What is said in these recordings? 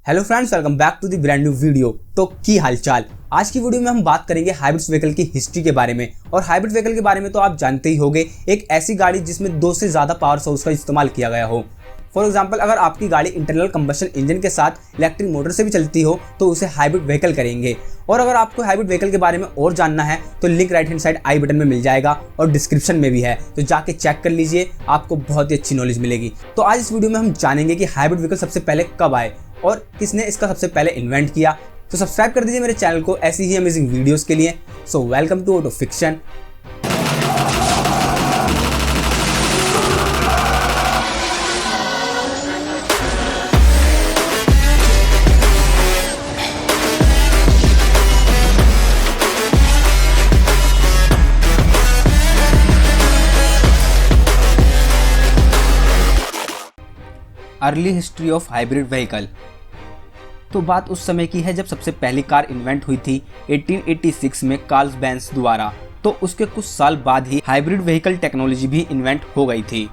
Hello friends, welcome back to the brand new video. तो की हालचाल। आज की वीडियो में हम बात करेंगे हाइब्रिड व्हीकल की हिस्ट्री के बारे में। और हाइब्रिड व्हीकल के बारे में तो आप जानते ही होंगे, एक ऐसी गाड़ी जिसमें दो से ज्यादा पावर सोर्स का इस्तेमाल किया गया हो। फॉर एग्जाम्पल, अगर आपकी गाड़ी इंटरनल कंबशन इंजन के साथ इलेक्ट्रिक मोटर से भी चलती हो तो उसे हाइब्रिड व्हीकल करेंगे। और अगर आपको हाइब्रिड व्हीकल के बारे में और जानना है तो link right hand side I button में मिल जाएगा और डिस्क्रिप्शन में भी है, तो जाके चेक कर लीजिए, आपको बहुत ही अच्छी नॉलेज मिलेगी। तो आज इस वीडियो में हम जानेंगे कि हाइब्रिड व्हीकल सबसे पहले कब आए और किसने इसका सबसे पहले इन्वेंट किया। तो सब्सक्राइब कर दीजिए मेरे चैनल को ऐसी ही अमेजिंग वीडियोस के लिए। So welcome to auto fiction. Early history of hybrid vehicle. तो बात उस समय की है जब सबसे पहली कार इन्वेंट हुई थी 1886 में कार्ल बेंज द्वारा। तो उसके कुछ साल बाद ही हाइब्रिड व्हीकल टेक्नोलॉजी भी इन्वेंट हो गई थी।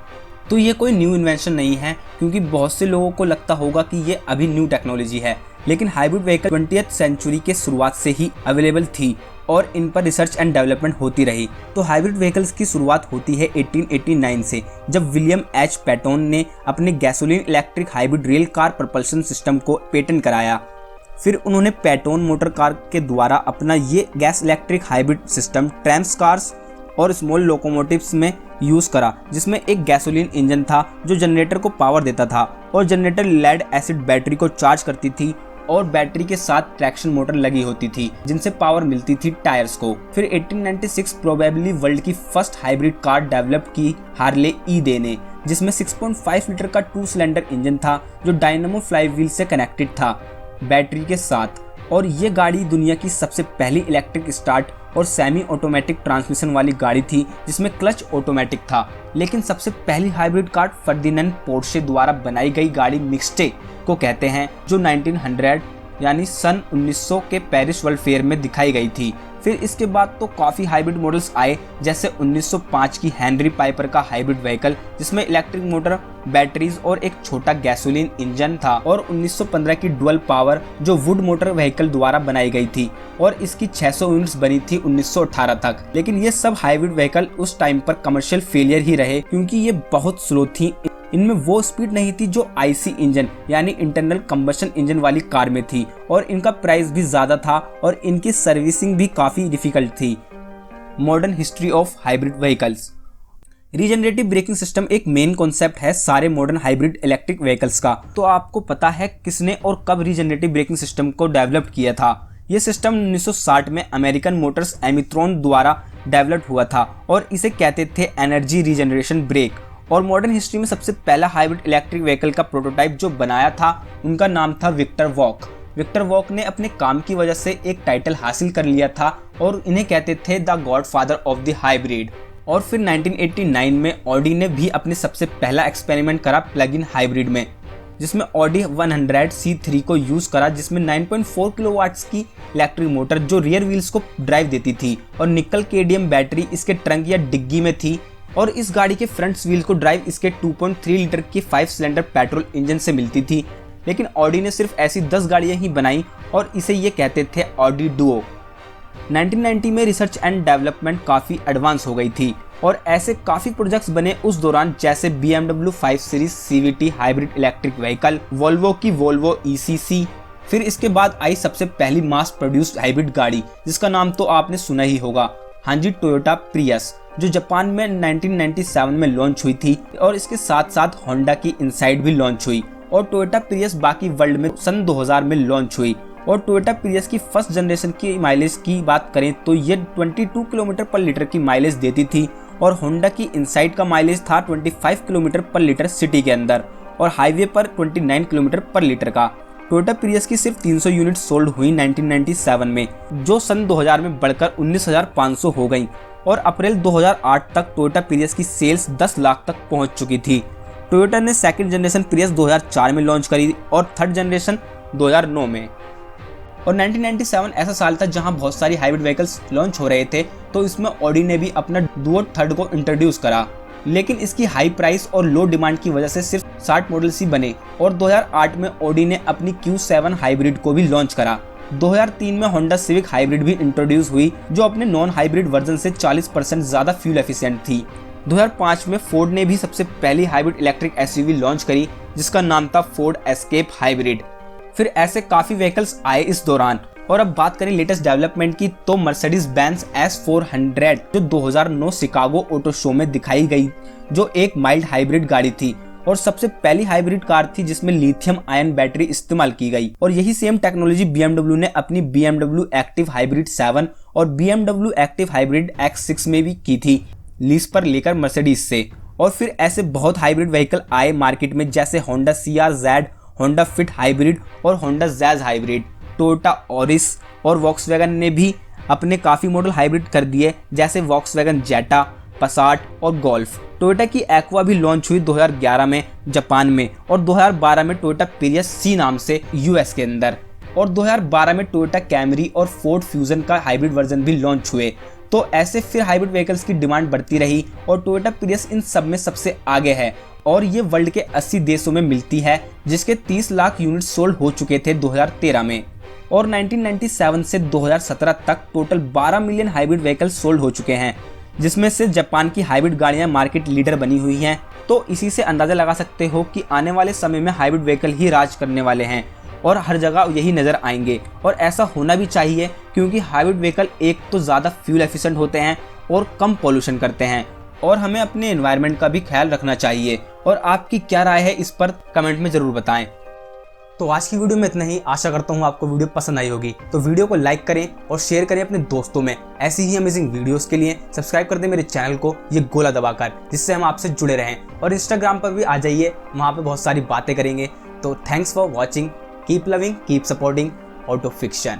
तो ये कोई न्यू इन्वेंशन नहीं है, क्योंकि बहुत से लोगों को लगता होगा कि ये अभी न्यू टेक्नोलॉजी है, लेकिन हाइब्रिड व्हीकल 20th सेंचुरी के शुरुआत से ही अवेलेबल थी और इन पर रिसर्च एंड डेवलपमेंट होती रही। तो हाइब्रिड व्हीकल्स की शुरुआत होती है 1889 से, जब विलियम एच पैटोन ने अपने gasoline electric hybrid rail car propulsion system को पेटेंट कराया। फिर उन्होंने पैटोन मोटर कार के द्वारा अपना ये gas electric hybrid system ट्रैम्स cars और स्मॉल लोकोमोटिव्स में यूज़ करा, जिसमें एक गैसोलीन इंजन था जो जनरेटर को पावर देता था और जनरेटर लेड एसिड बैटरी को चार्ज करती थी और बैटरी के साथ ट्रैक्शन मोटर लगी होती थी जिनसे पावर मिलती थी टायर्स को। फिर 1896 प्रोबेबली वर्ल्ड की फर्स्ट हाइब्रिड कार डेवलप की हार्ले ईडे ने, जिसमें 6.5 लीटर का 2 सिलेंडर इंजन था जो डायनामो फ्लाईव्हील से कनेक्टेड था बैटरी के साथ। और ये गाड़ी दुनिया की सबसे पहली इलेक्ट्रिक स्टार्ट और सेमी ऑटोमेटिक ट्रांसमिशन वाली गाड़ी थी जिसमें क्लच ऑटोमेटिक था। लेकिन सबसे पहली हाइब्रिड कार फर्डिनेंड पोर्शे द्वारा बनाई गई गाड़ी मिक्सटे को कहते हैं, जो 1900 यानी सन 1900 के पेरिस वर्ल्ड फेयर में दिखाई गई थी। फिर इसके बाद तो काफ़ी हाइब्रिड मॉडल्स आए, जैसे 1905 की हेनरी पाइपर का हाइब्रिड व्हीकल जिसमें इलेक्ट्रिक मोटर, बैटरीज और एक छोटा गैसोलीन इंजन था, और 1915 की डुअल पावर जो वुड मोटर व्हीकल द्वारा बनाई गई थी और इसकी 600 यूनिट्स बनी थी 1918 तक। लेकिन ये सब हाइब्रिड व्हीकल उस टाइम पर कमर्शियल फेलियर ही रहे, क्योंकि ये बहुत स्लो थी। इनमें वो स्पीड नहीं थी जो आईसी इंजन यानी इंटरनल कंबशन इंजन वाली कार में थी, और इनका प्राइस भी ज़्यादा था और इनकी सर्विसिंग भी काफ़ी डिफिकल्ट थी। Modern history of hybrid vehicles. Regenerative braking system एक मेन कॉन्सेप्ट है सारे मॉडर्न हाइब्रिड इलेक्ट्रिक व्हीकल्स का। तो आपको पता है किसने और कब रीजनरेटिव ब्रेकिंग सिस्टम को डेवलप किया था? ये सिस्टम 1960 में अमेरिकन मोटर्स एमिट्रॉन द्वारा डेवलप हुआ था और इसे कहते थे एनर्जी रीजनरेशन ब्रेक। और मॉडर्न हिस्ट्री में सबसे पहला हाइब्रिड इलेक्ट्रिक व्हीकल का प्रोटोटाइप जो बनाया था उनका नाम था विक्टर वॉक। विक्टर वॉक ने अपने काम की वजह से एक टाइटल हासिल कर लिया था और इन्हें कहते थे the godfather of the hybrid. और फिर 1989 में ऑडी ने भी अपने सबसे पहला एक्सपेरिमेंट करा प्लग इन हाइब्रिड में, जिसमें ऑडी 100 C3 को यूज़ करा, जिसमें 9.4 किलोवाट्स की इलेक्ट्रिक मोटर जो रियर व्हील्स को ड्राइव देती थी और निकल केडियम बैटरी इसके ट्रंक या डिग्गी में थी। और इस गाड़ी के फ्रंट व्हील को ड्राइव इसके 2.3 लीटर की 5 सिलेंडर पेट्रोल इंजन से मिलती थी। लेकिन ऑडी ने सिर्फ ऐसी 10 गाड़ियां ही बनाई और इसे ये कहते थे ऑडी डुओ। 1990 में रिसर्च एंड डेवलपमेंट काफ़ी एडवांस हो गई थी और ऐसे काफ़ी प्रोजेक्ट्स बने उस दौरान, जैसे BMW 5 series CVT hybrid electric vehicle, Volvo की वोल्वो ECC। फिर इसके बाद आई सबसे पहली मास प्रोड्यूस्ड हाइब्रिड गाड़ी जिसका नाम तो आपने सुना ही होगा, हाँ जी, टोयोटा प्रियस, जो जापान में 1997 में लॉन्च हुई थी। और इसके साथ साथ होंडा की इनसाइड भी लॉन्च हुई और टोयोटा प्रियस बाकी वर्ल्ड में सन 2000 में लॉन्च हुई। और टोयोटा प्रियस की फर्स्ट जनरेशन की माइलेज की बात करें तो ये 22 किलोमीटर पर लीटर की माइलेज देती थी और होंडा की इनसाइड का माइलेज था 25 किलोमीटर पर लीटर सिटी के अंदर और हाईवे पर 29 किलोमीटर पर लीटर का। टोयोटा प्रियस की सिर्फ 300 यूनिट सोल्ड हुई 1997 में, जो सन 2000 में बढ़कर 19,500 हो गई और अप्रैल 2008 तक टोयोटा प्रियस की सेल्स 10 लाख तक पहुंच चुकी थी। टोयोटा ने सेकंड जनरेशन प्रियस 2004 में लॉन्च करी और थर्ड जनरेशन 2009 में। और 1997 ऐसा साल था जहां बहुत सारी हाइब्रिड व्हीकल्स लॉन्च हो रहे थे, तो इसमें ऑडी ने भी अपना डुओ थर्ड को इंट्रोड्यूस करा। लेकिन इसकी हाई प्राइस और लो डिमांड की वजह से सिर्फ 60 मॉडल्स ही बने और 2008 में ऑडी ने अपनी Q7 हाइब्रिड को भी लॉन्च करा। 2003 में होंडा सिविक हाइब्रिड भी इंट्रोड्यूस हुई जो अपने नॉन हाइब्रिड वर्जन से 40% ज्यादा फ्यूल एफिशिएंट थी। 2005 में फोर्ड ने भी सबसे पहली हाइब्रिड इलेक्ट्रिक एसयूवी लॉन्च करी जिसका नाम था फोर्ड एस्केप हाइब्रिड। फिर ऐसे काफी व्हीकल्स आए इस दौरान। और अब बात करें लेटेस्ट डेवलपमेंट की तो मर्सिडीज बेंज S400 जो 2009 शिकागो ऑटो शो में दिखाई गई, जो एक माइल्ड हाइब्रिड गाड़ी थी और सबसे पहली हाइब्रिड कार थी जिसमें लिथियम आयन बैटरी इस्तेमाल की गई। और यही सेम टेक्नोलॉजी BMW ने अपनी BMW एक्टिव हाइब्रिड 7 और BMW एक्टिव हाइब्रिड X6 में भी की थी, लीज पर लेकर मर्सिडीज से। और फिर ऐसे बहुत हाइब्रिड व्हीकल आए मार्केट में जैसे Honda CR-Z, Honda Fit hybrid और Honda Jazz hybrid. Toyota Auris और वॉक्सवैगन ने भी अपने काफी मॉडल हाइब्रिड कर दिए जैसे वॉक्सवैगन जेटा, पसाट और गोल्फ। टोयोटा की एक्वा भी लॉन्च हुई 2011 में जापान में और 2012 में टोयोटा प्रियस C नाम से US के अंदर। और 2012 में टोयोटा कैमरी और फोर्ड फ्यूजन का हाइब्रिड वर्जन भी लॉन्च हुए। तो ऐसे फिर हाइब्रिड व्हीकल्स की डिमांड बढ़ती रही और टोयोटा प्रियस इन सब में सबसे आगे है और ये वर्ल्ड के 80 देशों में मिलती है जिसके 30 लाख यूनिट सोल्ड हो चुके थे 2013 में। और 1997 से 2017 तक total 12 million hybrid vehicle sold हो चुके हैं जिसमें से जापान की हाइब्रिड गाड़ियां मार्केट लीडर बनी हुई हैं। तो इसी से अंदाजा लगा सकते हो कि आने वाले समय में हाइब्रिड व्हीकल ही राज करने वाले हैं और हर जगह यही नजर आएंगे। और ऐसा होना भी चाहिए क्योंकि हाइब्रिड व्हीकल एक तो ज़्यादा फ्यूल एफिशिएंट होते हैं और कम पॉल्यूशन करते हैं और हमें अपने एनवायरनमेंट का भी ख्याल रखना चाहिए। और आपकी क्या राय है इस पर कमेंट में ज़रूर बताएं। तो आज की वीडियो में इतना ही। आशा करता हूँ आपको वीडियो पसंद आई होगी। तो वीडियो को लाइक करें और शेयर करें अपने दोस्तों में। ऐसी ही अमेजिंग वीडियोस के लिए सब्सक्राइब कर दें मेरे चैनल को ये गोला दबाकर, जिससे हम आपसे जुड़े रहें। और इंस्टाग्राम पर भी आ जाइए, वहाँ पे बहुत सारी बातें करेंगे। तो thanks for watching, keep loving, keep supporting auto fiction.